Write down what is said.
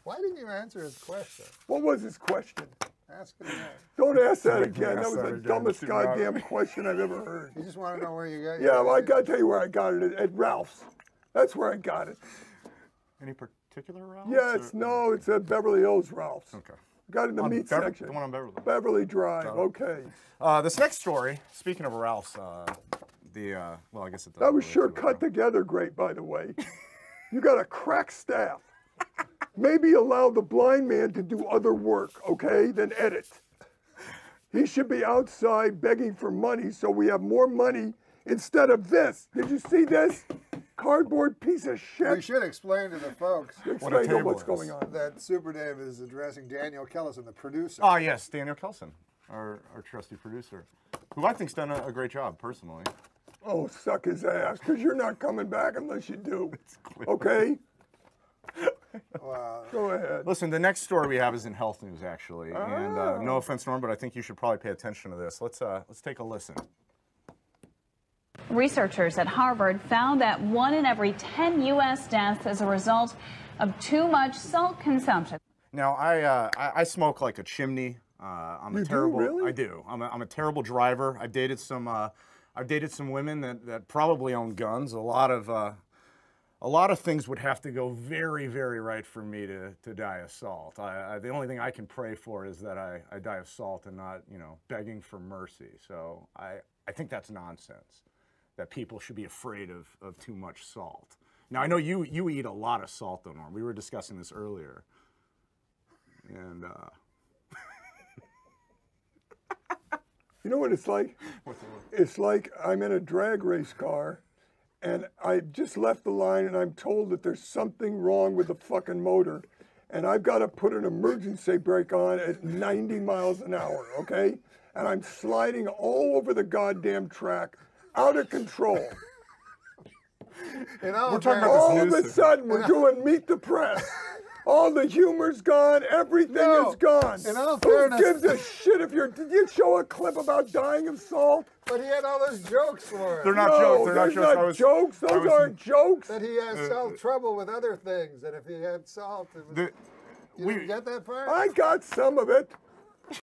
Why didn't you answer his question? What was his question? Ask it again. Don't ask that again. That ask was that the again. dumbest goddamn question I've ever heard. You just want to know where you got. Yeah, well, I got to tell you where I got it at Ralph's. That's where I got it. Any particular Ralph's? Yes, no, it's at Beverly Hills Ralph's. Okay. Got it in the meat section. The one on Beverly. Beverly Drive. Okay. This next story, speaking of Ralph's, well, I guess it does. That was sure cut together great, by the way. You got a crack staff. Maybe allow the blind man to do other work, okay, than edit. He should be outside begging for money so we have more money instead of this. Did you see this? Cardboard piece of shit. We should explain to the folks Explain to what's going on. that Super Dave is addressing Daniel Kellison, the producer. Oh, yes, Daniel Kelson, our trusty producer, who I think's done a great job, personally. Oh, suck his ass, because you're not coming back unless you do. Okay? Wow. Go ahead. Listen, the next story we have is in health news, actually. And no offense, Norm, but I think you should probably pay attention to this. Let's take a listen. Researchers at Harvard found that 1 in every 10 U.S. deaths is a result of too much salt consumption. Now, I smoke like a chimney. I'm a terrible. Really? I do. I'm a terrible driver. I've dated some women that probably own guns. A lot of things would have to go very, very right for me to die of salt. The only thing I can pray for is that I die of salt and not, begging for mercy. So I think that's nonsense, that people should be afraid of too much salt. Now, I know you eat a lot of salt, though, Norm. We were discussing this earlier. And You know what it's like? It's like I'm in a drag race car, and I just left the line, and I'm told that there's something wrong with the fucking motor, and I've got to put an emergency brake on at 90 miles an hour, okay? And I'm sliding all over the goddamn track, out of control. You know, We're talking about All of this a sudden, we're doing Meet the Press. All the humor's gone. Everything is gone. in all Who fairness- gives a shit if you're... Did you show a clip about dying of salt? But he had all those jokes for it. they're not No, jokes. They're not there's jokes. not jokes. Those aren't jokes. That he has salt trouble with other things. That if he had salt, it was, you didn't get that part? I got some of it.